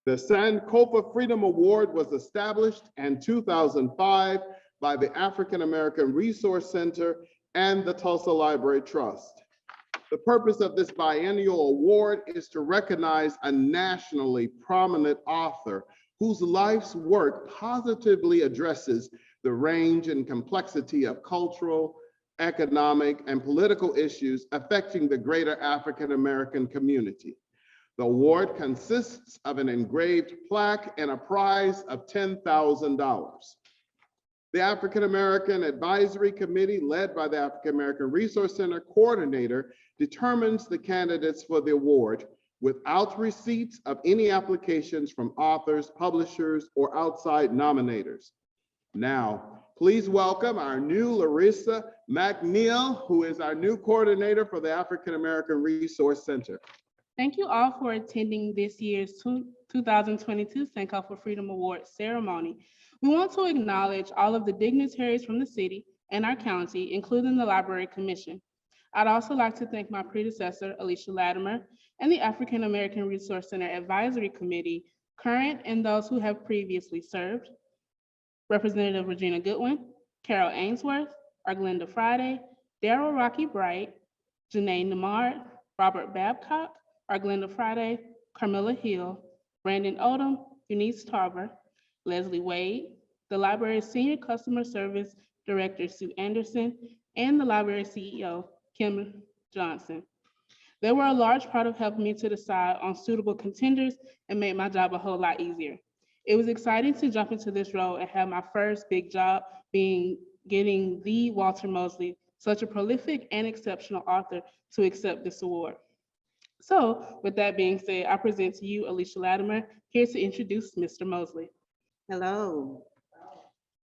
The Sankofa Freedom Award was established in 2005 by the African American Resource Center and the Tulsa Library Trust. The purpose of this biennial award is to recognize a nationally prominent author whose life's work positively addresses the range and complexity of cultural, economic, and political issues affecting the greater African American community. The award consists of an engraved plaque and a prize of $10,000. The African American Advisory Committee, led by the African American Resource Center Coordinator, determines the candidates for the award without receipts of any applications from authors, publishers, or outside nominators. Now, please welcome our new Larissa McNeil, who is our new coordinator for the African American Resource Center. Thank you all for attending this year's 2022 Sankofa Freedom Award ceremony. We want to acknowledge all of the dignitaries from the city and our county, including the Library Commission. I'd also like to thank my predecessor, Alicia Latimer, and the African American Resource Center Advisory Committee, current and those who have previously served, Representative Regina Goodwin, Carol Ainsworth, Arglenda Friday, Daryl Rocky Bright, Janae Nemard, Robert Babcock, Arglenda Friday, Carmilla Hill, Brandon Odom, Eunice Tarver, Leslie Wade, the library's Senior Customer Service Director, Sue Anderson, and the library CEO, Kim Johnson. They were a large part of helping me to decide on suitable contenders and made my job a whole lot easier. It was exciting to jump into this role and have my first big job being getting the Walter Mosley, such a prolific and exceptional author, to accept this award. So with that being said, I present to you Alicia Latimer, here to introduce Mr. Mosley. Hello.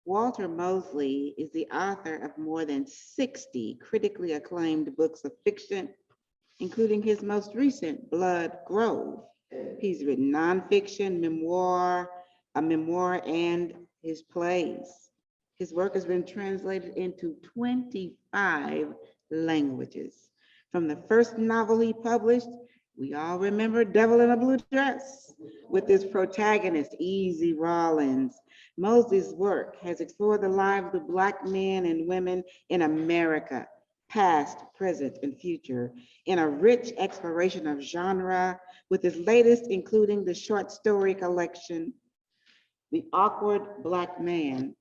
Walter Mosley is the author of more than 60 critically acclaimed books of fiction, including his most recent, Blood Grove. He's written nonfiction, a memoir, and his plays. His work has been translated into 25 languages. From the first novel he published, we all remember Devil in a Blue Dress, with his protagonist, Easy Rawlins. Mosley's work has explored the lives of Black men and women in America, past, present, and future, in a rich exploration of genre, with his latest including the short story collection, The Awkward Black Man.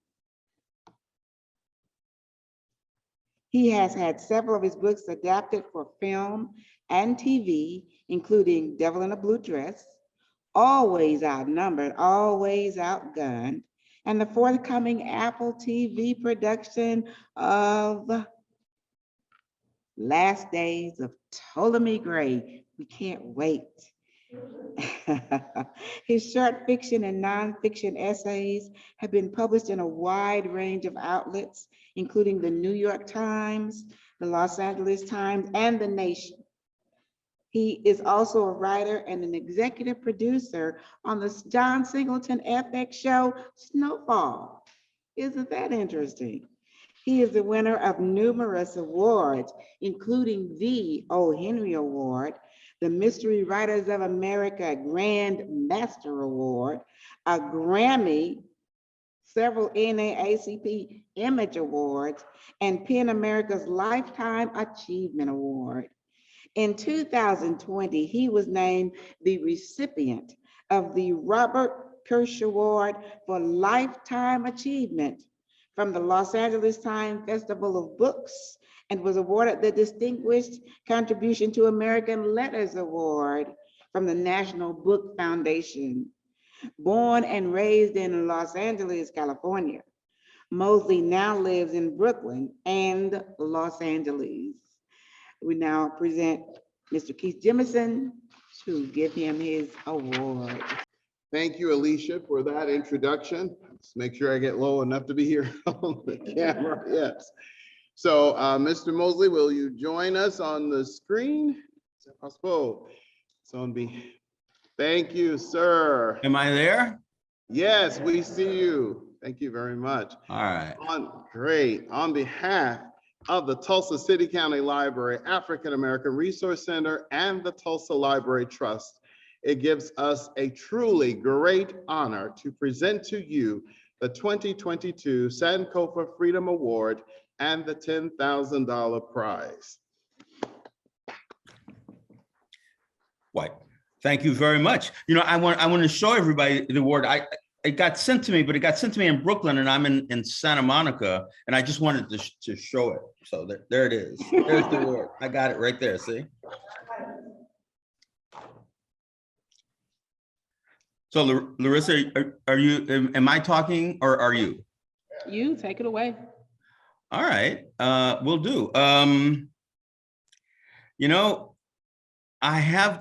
He has had several of his books adapted for film and TV, including Devil in a Blue Dress, Always Outnumbered, Always Outgunned, and the forthcoming Apple TV production of Last Days of Ptolemy Gray. We can't wait. His short fiction and nonfiction essays have been published in a wide range of outlets, including the New York Times, the Los Angeles Times, and The Nation. He is also a writer and an executive producer on the John Singleton FX show, Snowfall. Isn't that interesting? He is the winner of numerous awards, including the O. Henry Award, the Mystery Writers of America Grand Master Award, a Grammy, several NAACP Image Awards, and PEN America's Lifetime Achievement Award. In 2020, he was named the recipient of the Robert Kirsch Award for Lifetime Achievement from the Los Angeles Times Festival of Books, and was awarded the Distinguished Contribution to American Letters Award from the National Book Foundation. Born and raised in Los Angeles, California, Mosley now lives in Brooklyn and Los Angeles. We now present Mr. Keith Jemison to give him his award. Thank you, Alicia, for that introduction. Let's make sure I get low enough to be here on the camera. Yes. So, Mr. Mosley, will you join us on the screen? Is that possible? Thank you, sir. Am I there? Yes, we see you. Thank you very much. All right. Great. On behalf of the Tulsa City County Library, African American Resource Center, and the Tulsa Library Trust, it gives us a truly great honor to present to you the 2022 Sankofa Freedom Award and the $10,000 prize. White. Thank you very much. You know, I want to show everybody the award. It got sent to me, but it got sent to me in Brooklyn, and I'm in Santa Monica, and I just wanted to show it. So there it is. There's the award. I got it right there. See. So Larissa, are you? Am I talking or are you? You take it away. All right, we'll do. You know, I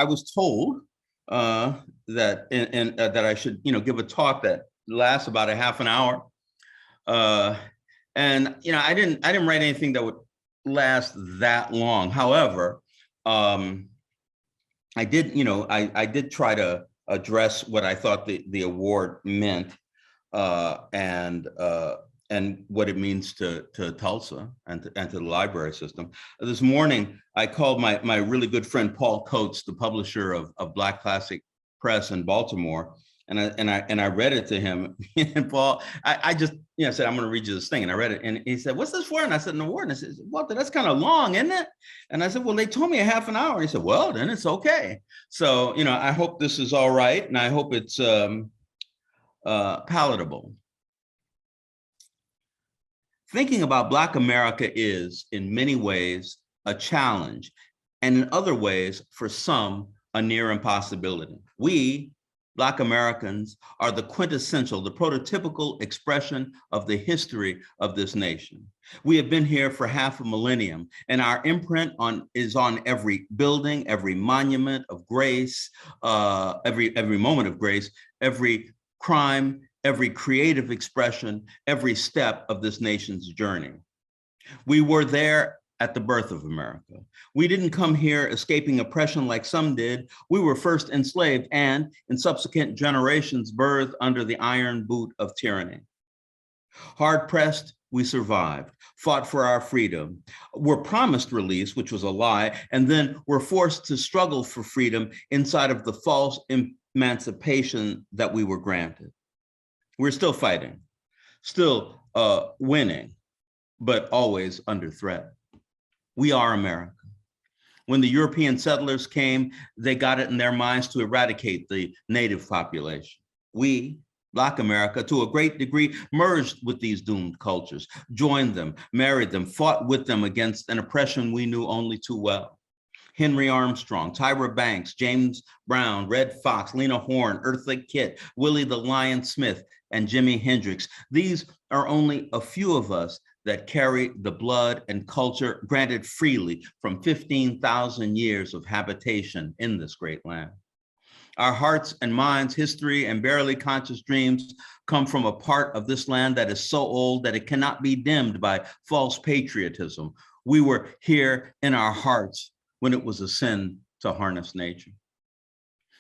was told that that I should, give a talk that lasts about a half an hour, and I didn't write anything that would last that long. However, I did, I did try to address what I thought the award meant, and what it means to Tulsa and to the library system. This morning, I called my really good friend Paul Coates, the publisher of Black Classic Press in Baltimore, and I read it to him. And Paul, I just said, I'm going to read you this thing, and I read it, and he said, "What's this for?" And I said, "An award." And I said, "Walter, that's kind of long, isn't it?" And I said, "Well, they told me a half an hour." He said, "Well, then it's okay." So I hope this is all right, and I hope it's palatable. Thinking about Black America is, in many ways, a challenge, and in other ways, for some, a near impossibility. We, Black Americans, are the quintessential, the prototypical expression of the history of this nation. We have been here for half a millennium, and our imprint is on every building, every monument of grace, every moment of grace, every crime, every creative expression, every step of this nation's journey. We were there at the birth of America. We didn't come here escaping oppression like some did. We were first enslaved and, in subsequent generations, birthed under the iron boot of tyranny. Hard pressed, we survived, fought for our freedom, were promised release, which was a lie, and then were forced to struggle for freedom inside of the false emancipation that we were granted. We're still fighting, still winning, but always under threat. We are America. When the European settlers came, they got it in their minds to eradicate the native population. We, Black America, to a great degree, merged with these doomed cultures, joined them, married them, fought with them against an oppression we knew only too well. Henry Armstrong, Tyra Banks, James Brown, Red Fox, Lena Horne, Eartha Kitt, Willie the Lion Smith, and Jimi Hendrix. These are only a few of us that carry the blood and culture granted freely from 15,000 years of habitation in this great land. Our hearts and minds, history, and barely conscious dreams come from a part of this land that is so old that it cannot be dimmed by false patriotism. We were here in our hearts when it was a sin to harness nature.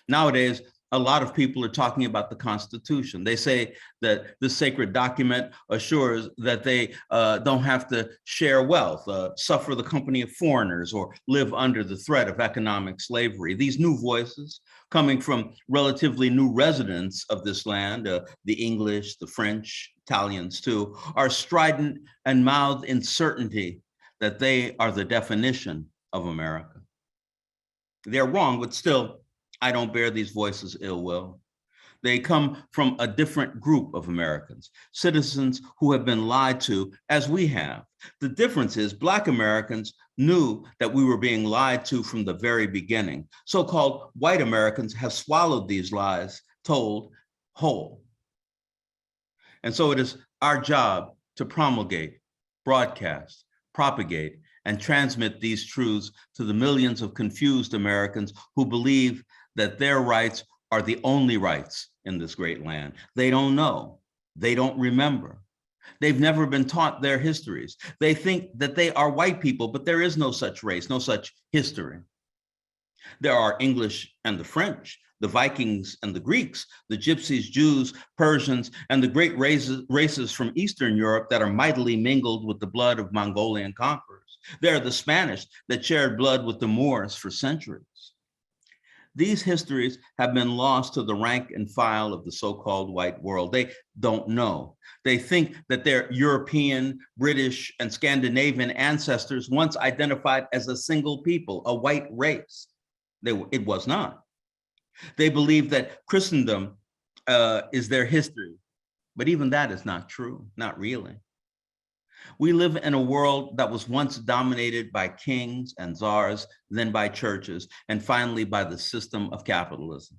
Nowadays, a lot of people are talking about the Constitution. They say that the sacred document assures that they don't have to share wealth, suffer the company of foreigners, or live under the threat of economic slavery. These new voices, coming from relatively new residents of this land, the English, the French, Italians too, are strident and mouthed in certainty that they are the definition of America. They're wrong, but still, I don't bear these voices ill will. They come from a different group of Americans, citizens who have been lied to as we have. The difference is Black Americans knew that we were being lied to from the very beginning. So-called white Americans have swallowed these lies told whole. And so it is our job to promulgate, broadcast, propagate, and transmit these truths to the millions of confused Americans who believe that their rights are the only rights in this great land. They don't know, they don't remember. They've never been taught their histories. They think that they are white people, but there is no such race, no such history. There are English and the French, the Vikings and the Greeks, the Gypsies, Jews, Persians, and the great races from Eastern Europe that are mightily mingled with the blood of Mongolian conquerors. There are the Spanish that shared blood with the Moors for centuries. These histories have been lost to the rank and file of the so-called white world. They don't know. They think that their European, British, and Scandinavian ancestors once identified as a single people, a white race. It was not. They believe that Christendom is their history, but even that is not true, not really. We live in a world that was once dominated by kings and czars, then by churches, and finally by the system of capitalism.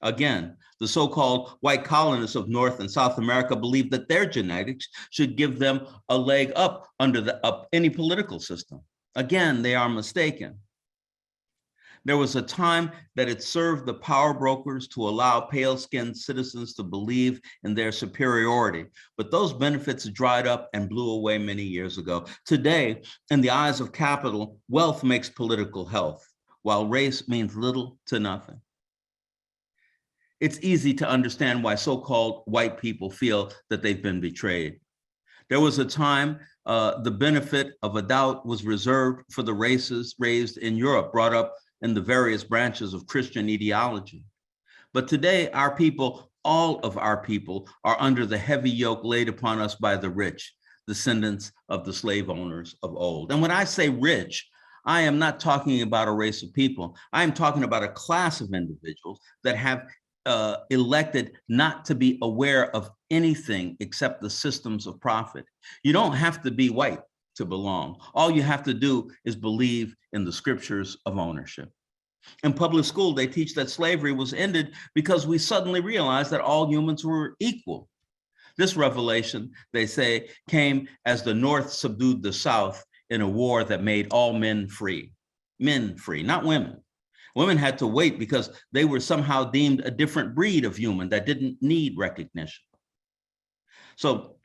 Again, the so-called white colonists of North and South America believe that their genetics should give them a leg up under any political system. Again, they are mistaken. There was a time that it served the power brokers to allow pale-skinned citizens to believe in their superiority, but those benefits dried up and blew away many years ago. Today, in the eyes of capital, wealth makes political health, while race means little to nothing. It's easy to understand why so-called white people feel that they've been betrayed. There was a time the benefit of a doubt was reserved for the races raised in Europe, brought up in the various branches of Christian ideology. But today, our people, all of our people, are under the heavy yoke laid upon us by the rich, descendants of the slave owners of old. And when I say rich, I am not talking about a race of people. I am talking about a class of individuals that have elected not to be aware of anything except the systems of profit. You don't have to be white to belong. All you have to do is believe in the scriptures of ownership. In public school, they teach that slavery was ended because we suddenly realized that all humans were equal. This revelation, they say, came as the North subdued the South in a war that made all men free, not women. Women had to wait because they were somehow deemed a different breed of human that didn't need recognition. So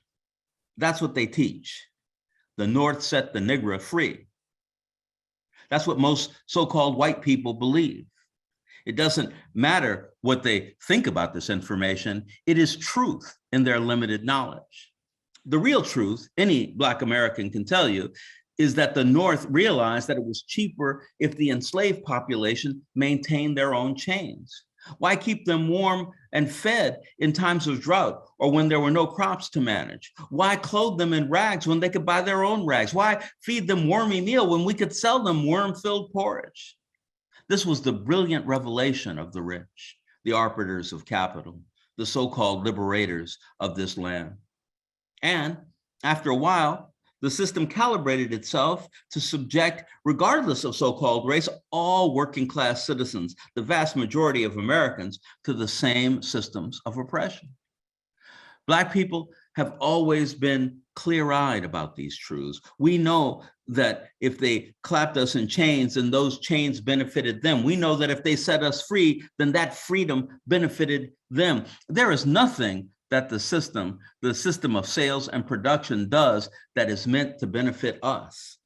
that's what they teach. The North set the Negro free. That's what most so-called white people believe. It doesn't matter what they think about this information. It is truth in their limited knowledge. The real truth, any Black American can tell you, is that the North realized that it was cheaper if the enslaved population maintained their own chains. Why keep them warm and fed in times of drought or when there were no crops to manage? Why clothe them in rags when they could buy their own rags? Why feed them wormy meal when we could sell them worm-filled porridge? This was the brilliant revelation of the rich, the arbiters of capital, the so-called liberators of this land. And after a while, the system calibrated itself to subject, regardless of so-called race, all working class citizens, the vast majority of Americans, to the same systems of oppression. Black people have always been clear-eyed about these truths. We know that if they clapped us in chains, then those chains benefited them. We know that if they set us free, then that freedom benefited them. There is nothing that the system of sales and production does that is meant to benefit us.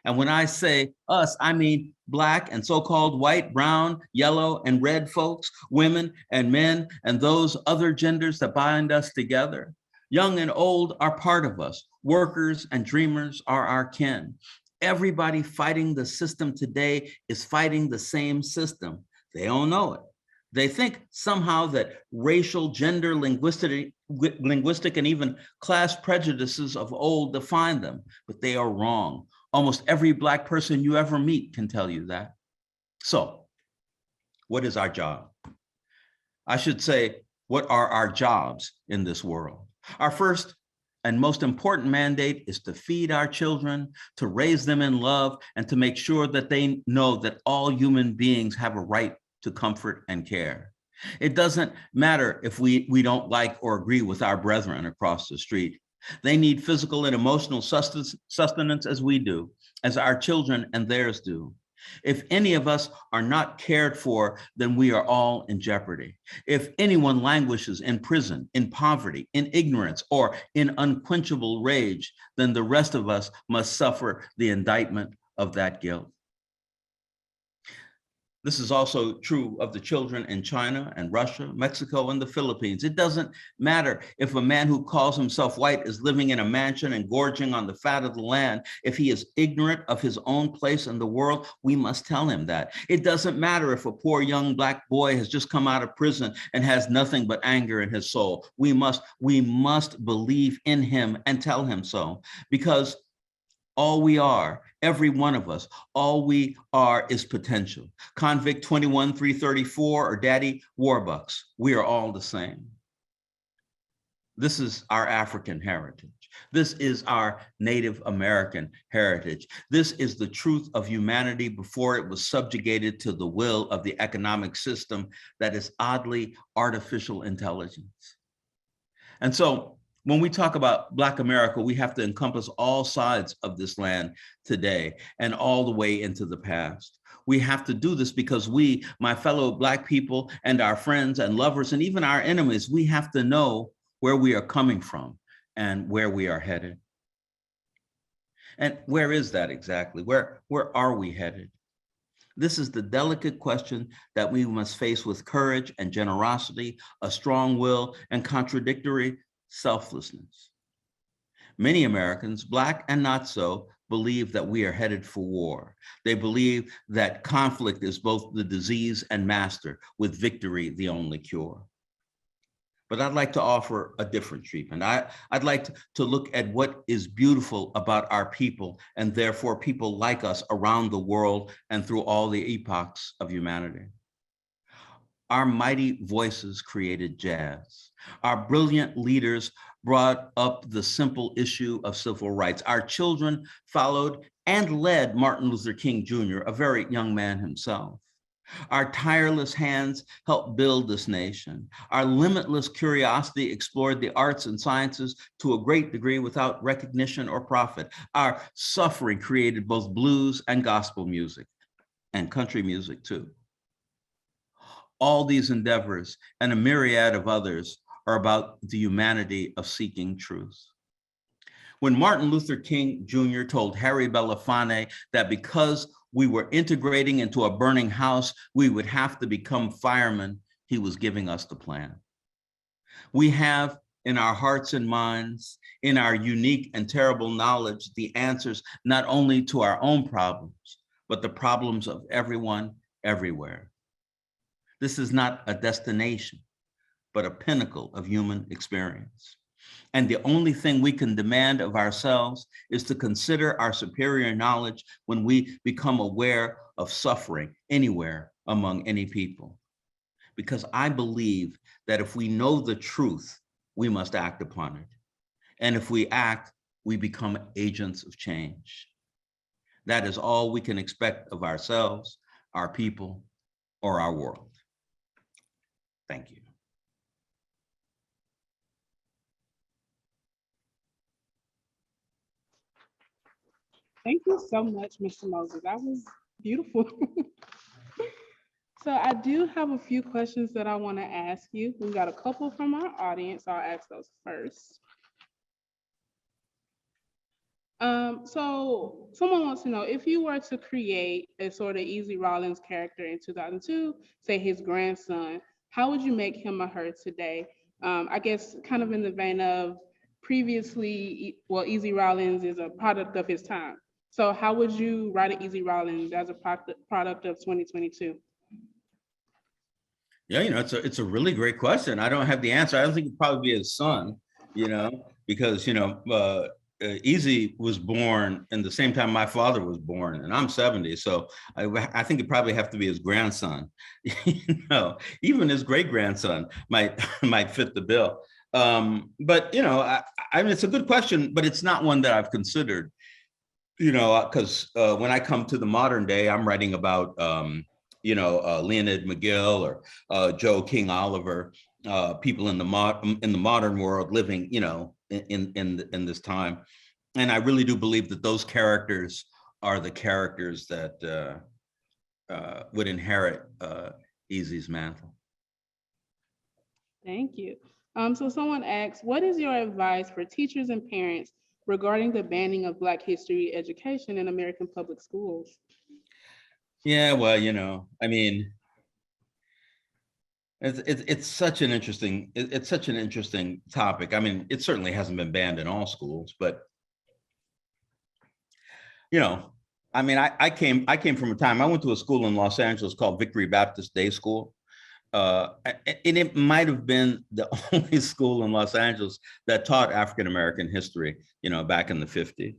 And when I say us, I mean Black and so-called white, brown, yellow, and red folks, women and men, and those other genders that bind us together. Young and old are part of us. Workers and dreamers are our kin. Everybody fighting the system today is fighting the same system. They don't know it. They think somehow that racial, gender, linguistic, and even class prejudices of old define them, but they are wrong. Almost every Black person you ever meet can tell you that. So, what is our job? I should say, what are our jobs in this world? Our first and most important mandate is to feed our children, to raise them in love, and to make sure that they know that all human beings have a right to comfort and care. It doesn't matter if we don't like or agree with our brethren across the street. They need physical and emotional sustenance as we do, as our children and theirs do. If any of us are not cared for, then we are all in jeopardy. If anyone languishes in prison, in poverty, in ignorance, or in unquenchable rage, then the rest of us must suffer the indictment of that guilt. This is also true of the children in China and Russia, Mexico, and the Philippines. It doesn't matter if a man who calls himself white is living in a mansion and gorging on the fat of the land. If he is ignorant of his own place in the world, we must tell him that. It doesn't matter if a poor young Black boy has just come out of prison and has nothing but anger in his soul. We must believe in him and tell him so, because all we are, every one of us, all we are is potential. Convict 21-334 or Daddy Warbucks, we are all the same. This is our African heritage. This is our Native American heritage. This is the truth of humanity before it was subjugated to the will of the economic system that is oddly artificial intelligence. And so, when we talk about Black America, we have to encompass all sides of this land today and all the way into the past. We have to do this because we, my fellow Black people and our friends and lovers and even our enemies, we have to know where we are coming from and where we are headed. And where is that exactly? Where are we headed? This is the delicate question that we must face with courage and generosity, a strong will, and contradictory selflessness. Many Americans, Black and not so, believe that we are headed for war. They believe that conflict is both the disease and master, with victory the only cure. But I'd like to offer a different treatment. I'd like to look at what is beautiful about our people, and therefore people like us around the world and through all the epochs of humanity. Our mighty voices created jazz. Our brilliant leaders brought up the simple issue of civil rights. Our children followed and led Martin Luther King Jr., a very young man himself. Our tireless hands helped build this nation. Our limitless curiosity explored the arts and sciences to a great degree without recognition or profit. Our suffering created both blues and gospel music, and country music too. All these endeavors and a myriad of others are about the humanity of seeking truth. When Martin Luther King Jr. told Harry Belafonte that because we were integrating into a burning house, we would have to become firemen, he was giving us the plan. We have in our hearts and minds, in our unique and terrible knowledge, the answers not only to our own problems, but the problems of everyone, everywhere. This is not a destination, but a pinnacle of human experience. And the only thing we can demand of ourselves is to consider our superior knowledge when we become aware of suffering anywhere among any people. Because I believe that if we know the truth, we must act upon it. And if we act, we become agents of change. That is all we can expect of ourselves, our people, or our world. Thank you. Thank you so much, Mr. Mosley. That was beautiful. So I do have a few questions that I want to ask you. We've got a couple from our audience. I'll ask those first. So someone wants to know, if you were to create a sort of Easy Rawlins character in 2002, say his grandson, how would you make him or her today? I guess kind of in the vein of previously, well, Easy Rawlins is a product of his time. So how would you write an Easy Rawlins as a product of 2022? Yeah, it's a really great question. I don't have the answer. I don't think it'd probably be his son, because, Easy was born in the same time my father was born, and I'm 70. So I think it'd probably have to be his grandson. Even his great-grandson might fit the bill. But, I mean, it's a good question, but it's not one that I've considered, because when I come to the modern day, I'm writing about, Leonid McGill or Joe King Oliver, people in the modern world living, in this time. And I really do believe that those characters are the characters that would inherit Easy's mantle. Thank you. So someone asks, what is your advice for teachers and parents regarding the banning of Black history education in American public schools? Yeah, well, I mean, it's such an interesting it's such an interesting topic. I mean, it certainly hasn't been banned in all schools, but I mean, I came from a time, I went to a school in Los Angeles called Victory Baptist Day School. And it might have been the only school in Los Angeles that taught African American history, back in the 50s.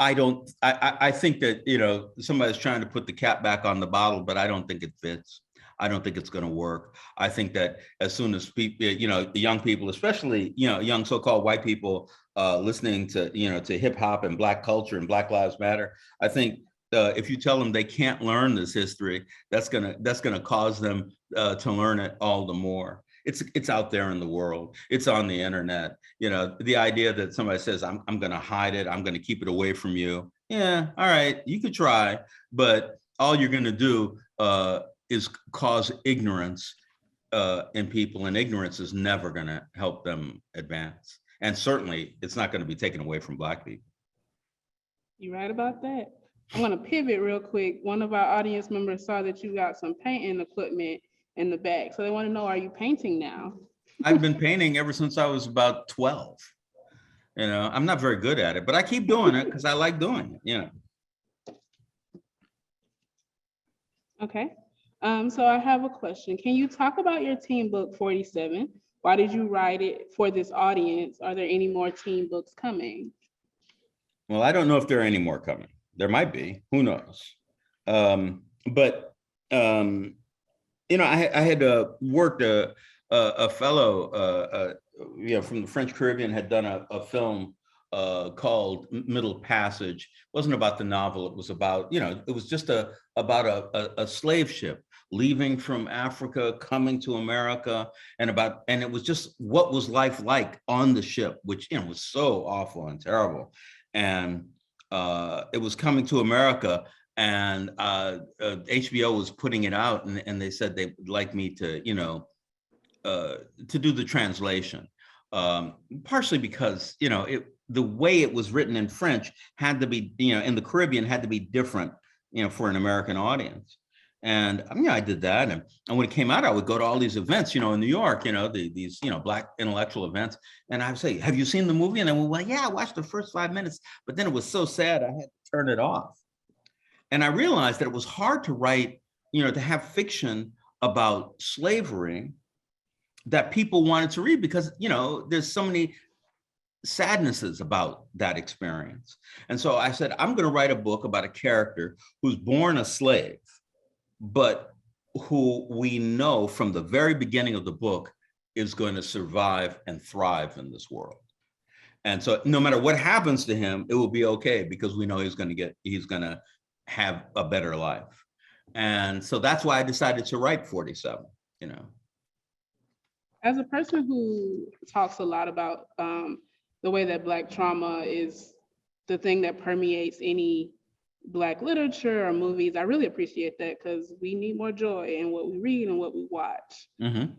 I think that, somebody's trying to put the cap back on the bottle, but I don't think it fits. I don't think it's going to work. I think that as soon as people, the young people, especially, young so-called white people listening to, to hip hop and Black culture and Black Lives Matter, I think if you tell them they can't learn this history, that's gonna cause them to learn it all the more. It's out there in the world. It's on the internet. The idea that somebody says, I'm gonna hide it, I'm gonna keep it away from you. Yeah, all right, you could try, but all you're gonna do is cause ignorance in people, and ignorance is never gonna help them advance. And certainly, it's not gonna be taken away from Black people. You right about that. I'm gonna pivot real quick. One of our audience members saw that you got some painting equipment in the back. So they want to know, are you painting now? I've been painting ever since I was about 12. I'm not very good at it, but I keep doing it because I like doing it, Okay. So I have a question. Can you talk about your teen book 47? Why did you write it for this audience? Are there any more teen books coming? Well, I don't know if there are any more coming. There might be, who knows? But I had worked a fellow, from the French Caribbean had done a film called Middle Passage. It wasn't about the novel. It was about, it was just about a slave ship leaving from Africa, coming to America, and it was just what was life like on the ship, which was so awful and terrible. And it was coming to America, and HBO was putting it out, and they said they'd like me to, to do the translation, partially because, the way it was written in French had to be, in the Caribbean had to be different, for an American audience. And I did that. And when it came out, I would go to all these events, in New York, these, Black intellectual events. And I would say, have you seen the movie? And they went, well, yeah, I watched the first 5 minutes, but then it was so sad, I had to turn it off. And I realized that it was hard to write, to have fiction about slavery that people wanted to read, because, there's so many sadnesses about that experience. And so I said, I'm going to write a book about a character who's born a slave, but who we know from the very beginning of the book is going to survive and thrive in this world. And so no matter what happens to him, it will be okay, because we know he's going to have a better life. And so that's why I decided to write 47, As a person who talks a lot about the way that Black trauma is the thing that permeates any Black literature or movies, I really appreciate that, because we need more joy in what we read and what we watch. Mm-hmm.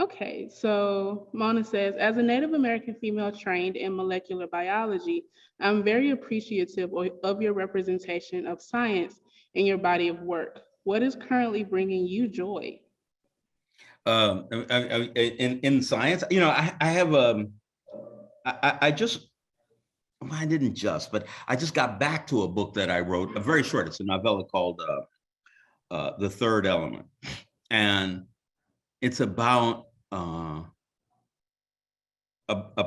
Okay, so Mona says, as a Native American female trained in molecular biology, I'm very appreciative of your representation of science in your body of work. What is currently bringing you joy? In science, I have I just got back to a book that I wrote, a very short, it's a novella called The Third Element. And it's about a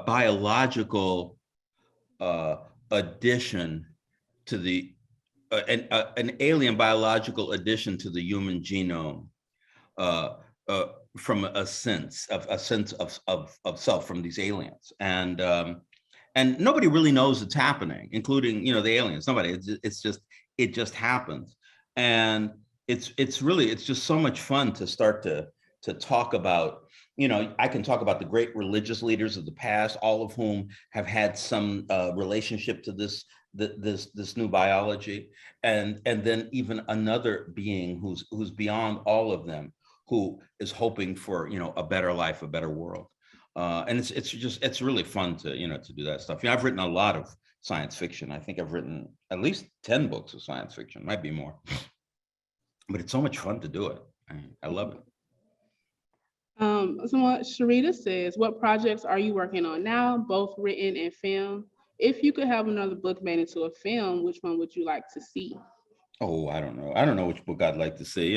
biological addition to the, an alien biological addition to the human genome, from a sense of self from these aliens. And nobody really knows it's happening, including, the aliens. Nobody, it just happens. And it's just so much fun to start to talk about, I can talk about the great religious leaders of the past, all of whom have had some relationship to this new biology. And then even another being who's beyond all of them, who is hoping for, a better life, a better world. And it's really fun to, to do that stuff. I've written a lot of science fiction. I think I've written at least 10 books of science fiction, might be more. But it's so much fun to do it. I love it. So what Sharita says, what projects are you working on now, both written and film? If you could have another book made into a film, which one would you like to see? Oh, I don't know. I don't know which book I'd like to see.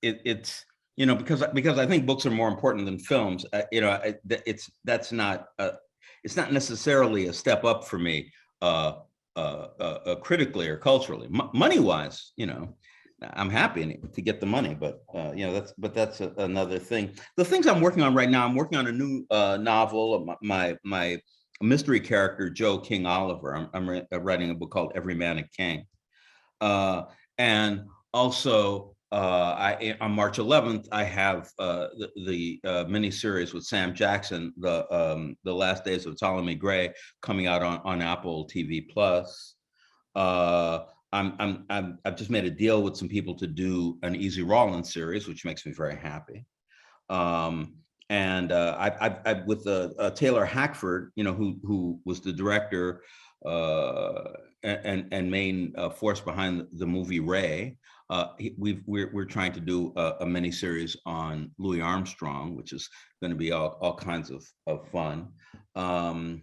It's because I think books are more important than films. It's not necessarily a step up for me, critically or culturally. Money wise, I'm happy to get the money, but that's another thing. The things I'm working on right now, I'm working on a new novel of my mystery character, Joe King Oliver. I'm writing a book called Every Man a King. And also on March 11th, I have the miniseries with Sam Jackson, the Last Days of Ptolemy Gray, coming out on Apple TV Plus. I've just made a deal with some people to do an Easy Rawlins series, which makes me very happy. And I with Taylor Hackford, who was the director and main force behind the movie Ray. We're trying to do a mini series on Louis Armstrong, which is going to be all kinds of fun. And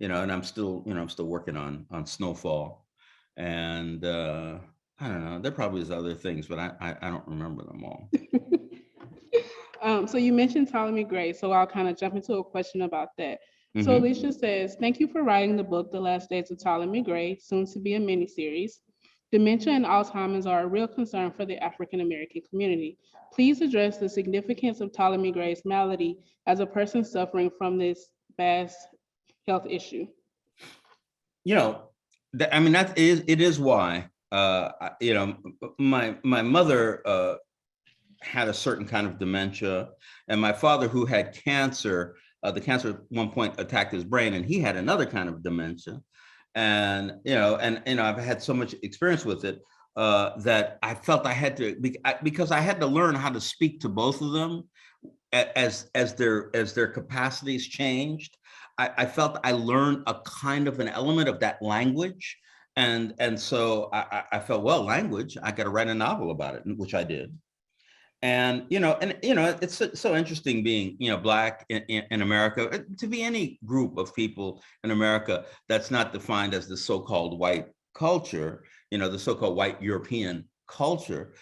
I'm still working on Snowfall. And I don't know, there probably is other things, but I don't remember them all. So you mentioned Ptolemy Gray, so I'll kind of jump into a question about that. Mm-hmm. So Alicia says, thank you for writing the book, The Last Days of Ptolemy Gray, soon to be a miniseries. Dementia and Alzheimer's are a real concern for the African-American community. Please address the significance of Ptolemy Gray's malady as a person suffering from this vast health issue. It is why, my mother had a certain kind of dementia, and my father, who had cancer, the cancer at one point attacked his brain, and he had another kind of dementia. And I've had so much experience with it that I felt I had to, because I had to learn how to speak to both of them as their capacities changed. I felt I learned a kind of an element of that language. And so I felt, well, language, I got to write a novel about it, which I did. And it's so interesting being, Black in America, to be any group of people in America that's not defined as the so-called white culture, the so-called white European culture.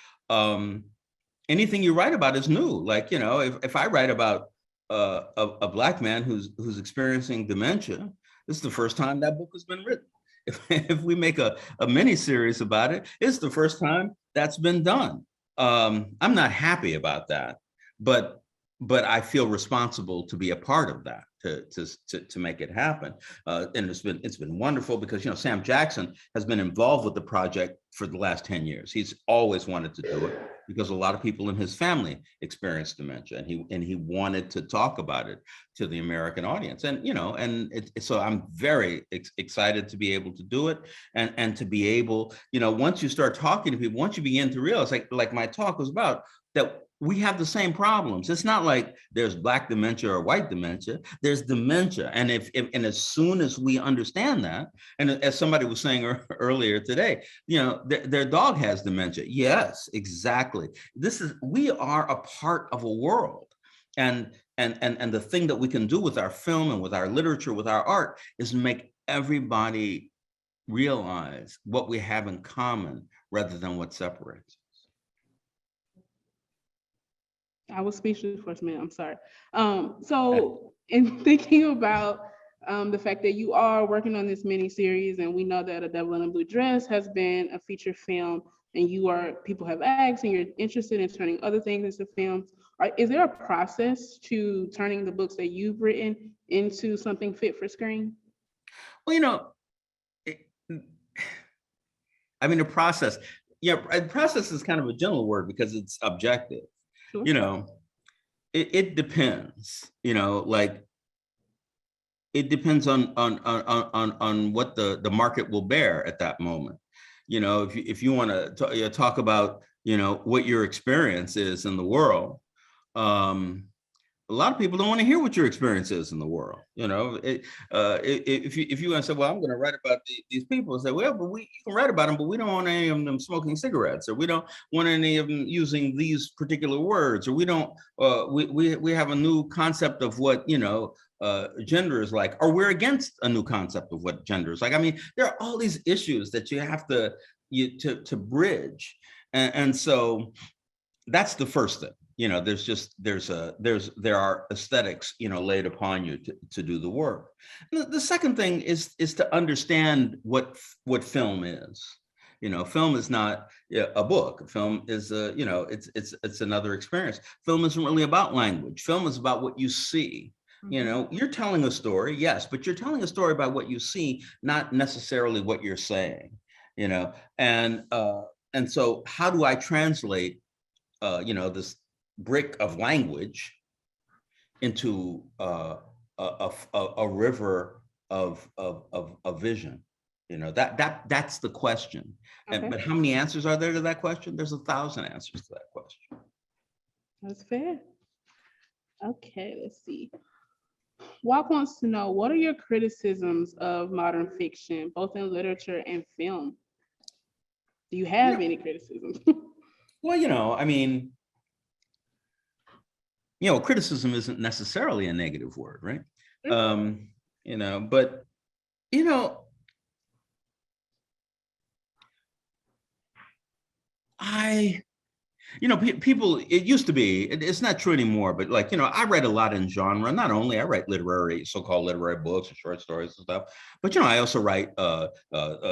Anything you write about is new. Like, if I write about a Black man who's experiencing dementia, this is the first time that book has been written. If we make a mini series about it, it's the first time that's been done. I'm not happy about that, but I feel responsible to be a part of that, to make it happen. And it's been wonderful because, Sam Jackson has been involved with the project for the last 10 years. He's always wanted to do it because a lot of people in his family experienced dementia, and he wanted to talk about it to the American audience. And, so I'm very excited to be able to do it, and to be able, once you start talking to people, once you begin to realize, like my talk was about, that we have the same problems. It's not like there's Black dementia or white dementia. There's dementia, and and as soon as we understand that, and as somebody was saying earlier today, their dog has dementia. Yes, exactly. We are a part of a world, and the thing that we can do with our film and with our literature, with our art, is make everybody realize what we have in common rather than what separates. I was speechless for a minute, I'm sorry. So in thinking about the fact that you are working on this mini series, and we know that A Devil in a Blue Dress has been a feature film, and people have asked, and you're interested in turning other things into films. Is there a process to turning the books that you've written into something fit for screen? Well, the process, process is kind of a general word because it's objective. Sure. It depends, it depends on what the market will bear at that moment. If you want to talk about, what your experience is in the world, a lot of people don't want to hear what your experience is in the world. You know, if you want to say, well, I'm going to write about these people, say, well, but you can write about them, but we don't want any of them smoking cigarettes, or we don't want any of them using these particular words, or we don't. We have a new concept of what, you know, gender is like, or we're against a new concept of what gender is like. I mean, there are all these issues that you have to bridge, and so that's the first thing. You know, there are aesthetics, you know, laid upon you to do the work. The second thing is to understand what film is. You know, film is not a book. Film is you know, it's another experience. Film isn't really about language. Film is about what you see. You know, you're telling a story, yes, but you're telling a story about what you see, not necessarily what you're saying. You know, and so how do I translate you know, this brick of language into a river of vision? You know, that's the question. Okay. But how many answers are there to that question? There's 1,000 answers to that question. That's fair. Okay, let's see. Walt wants to know, what are your criticisms of modern fiction, both in literature and film? Do you have any criticisms? Well, you know, I mean, you know, criticism isn't necessarily a negative word, right? You know, but, you know, people, it used to be, it's not true anymore, but like, you know, I write a lot in genre. Not only I write so-called literary books or short stories and stuff, but, you know, I also write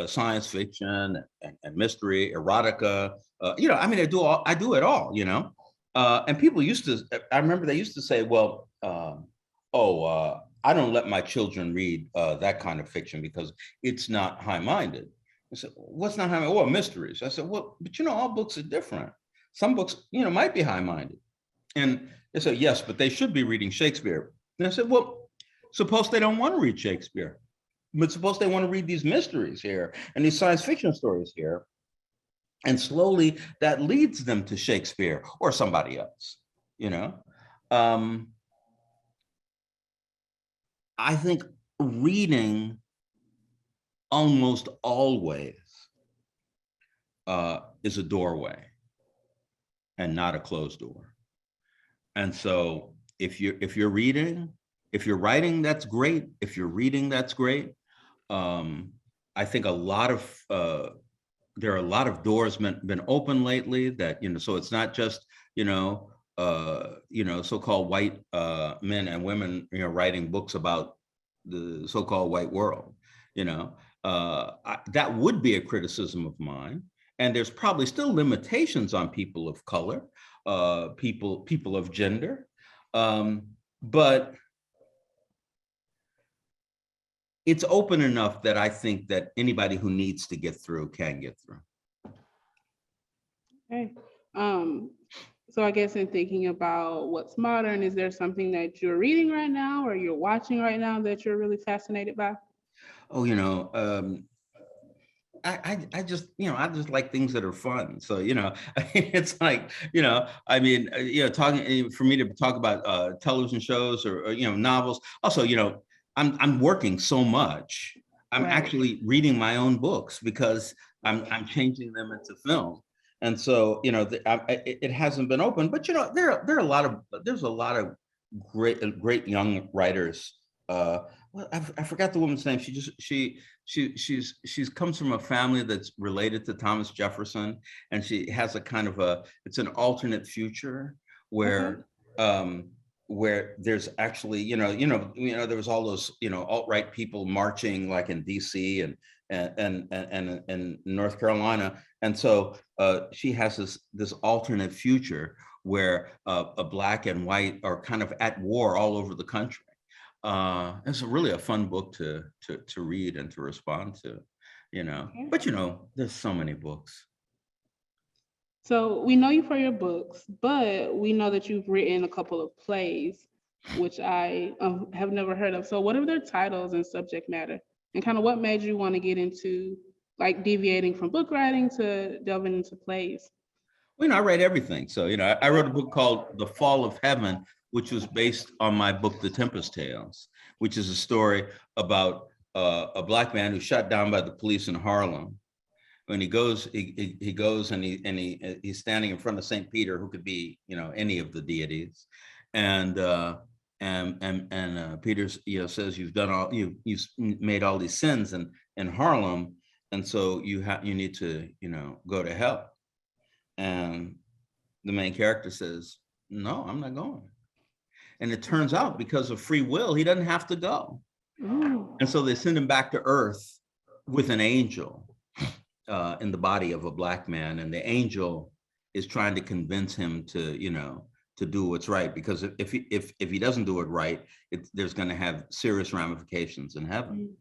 science fiction and mystery, erotica. You know, I mean, I do it all, you know. And people I remember they used to say, well, I don't let my children read that kind of fiction because it's not high-minded. I said, what's not high-minded? Well, mysteries. I said, well, but you know, all books are different. Some books, you know, might be high-minded. And they said, yes, but they should be reading Shakespeare. And I said, well, suppose they don't want to read Shakespeare, but suppose they want to read these mysteries here and these science fiction stories here. And slowly that leads them to Shakespeare or somebody else, you know? I think reading almost always is a doorway and not a closed door. And so if you're reading, if you're writing, that's great. If you're reading, that's great. I think there are a lot of doors been open lately that, you know, so it's not just, you know, so-called white men and women, you know, writing books about the so-called white world, you know. That would be a criticism of mine. And there's probably still limitations on people of color, people of gender, but it's open enough that I think that anybody who needs to get through can get through. Okay. So I guess in thinking about what's modern, is there something that you're reading right now or you're watching right now that you're really fascinated by? Oh, you know, I just, you know, I just like things that are fun. So, you know, it's like, you know, I mean, you know, talking for me to talk about television shows or, you know, novels. Also, you know, I'm working so much. I'm actually reading my own books because I'm changing them into film. And so, you know, it hasn't been open, but, you know, there's a lot of great young writers. Well, I forgot the woman's name. She's comes from a family that's related to Thomas Jefferson, and she has a kind of it's an alternate future where where there's actually, you know, there was all those, you know, alt-right people marching like in DC and North Carolina. And so she has this alternate future where a Black and white are kind of at war all over the country. It's really a fun book to read and to respond to, you know. But, you know, there's so many books. So we know you for your books, but we know that you've written a couple of plays, which I have never heard of. So what are their titles and subject matter? And kind of what made you want to get into like deviating from book writing to delving into plays? Well, you know, I write everything. So, you know, I wrote a book called The Fall of Heaven, which was based on my book, The Tempest Tales, which is a story about a Black man who's shot down by the police in Harlem. When he goes and he's standing in front of St. Peter, who could be, you know, any of the deities, and Peter, you know, says you've made all these sins in Harlem, and so you need to, you know, go to hell. And the main character says, no, I'm not going. And it turns out, because of free will, he doesn't have to go. Ooh. And so they send him back to Earth with an angel in the body of a Black man. And the angel is trying to convince him to, you know, to do what's right. Because if he doesn't do it right, there's going to have serious ramifications in heaven.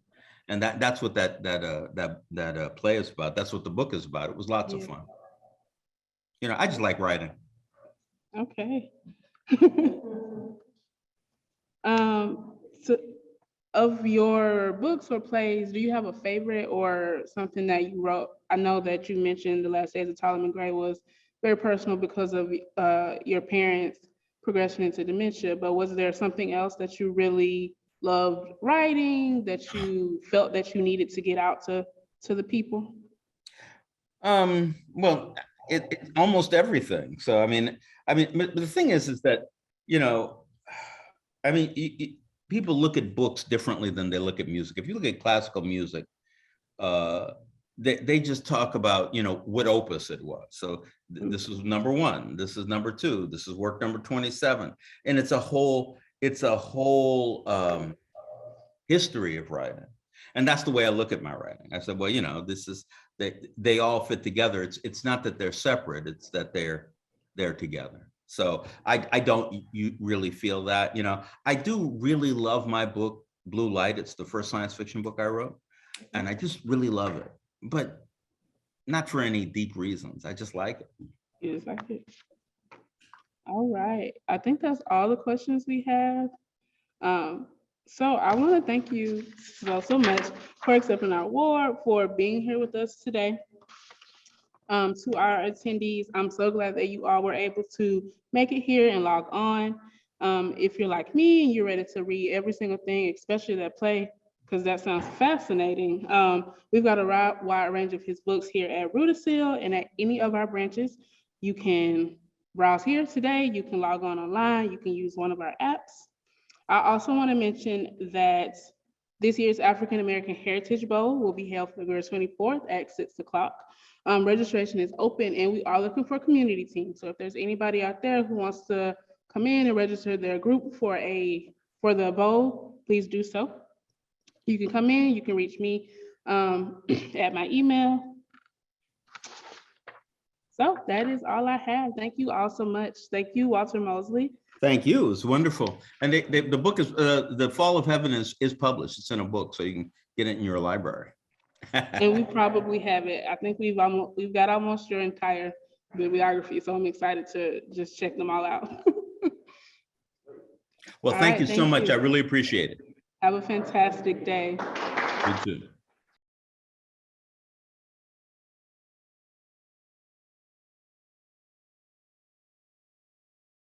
And that's what that play is about. That's what the book is about. It was lots of fun. You know, I just like writing. Okay. So of your books or plays, do you have a favorite or something that you wrote? I know that you mentioned The Last Days of Ptolemy Gray was very personal because of your parents' progression into dementia, but was there something else that you really loved writing, that you felt that you needed to get out to the people? Well, it's almost everything. So I mean, but the thing is that, you know, I mean, people look at books differently than they look at music. If you look at classical music, they just talk about, you know, what opus it was. So this is number 1, this is number 2, this is work number 27, and it's a whole history of writing. And that's the way I look at my writing. I said, well, you know, this is they all fit together. It's not that they're separate; it's that they're together. So I don't really feel that. You know, I do really love my book, Blue Light. It's the first science fiction book I wrote, and I just really love it. But not for any deep reasons. I just like it. You just like it. All right. I think that's all the questions we have. So I want to thank you so much for accepting our award, for being here with us today. To our attendees, I'm so glad that you all were able to make it here and log on. If you're like me and you're ready to read every single thing, especially that play, because that sounds fascinating. We've got a wide range of his books here at Rudisill and at any of our branches. You can browse here today. You can log on online. You can use one of our apps. I also want to mention that this year's African American Heritage Bowl will be held February 24th at 6 o'clock. Registration is open and we are looking for a community team. So if there's anybody out there who wants to come in and register their group for the bowl, please do so. You can come in, you can reach me at my email. So that is all I have. Thank you all so much. Thank you, Walter Mosley. Thank you. It's wonderful. And the book is The Fall of Heaven is published. It's in a book, so you can get it in your library. And we probably have it. I think we've got almost your entire bibliography, so I'm excited to just check them all out. Well, thank you so much. I really appreciate it. Have a fantastic day. You too.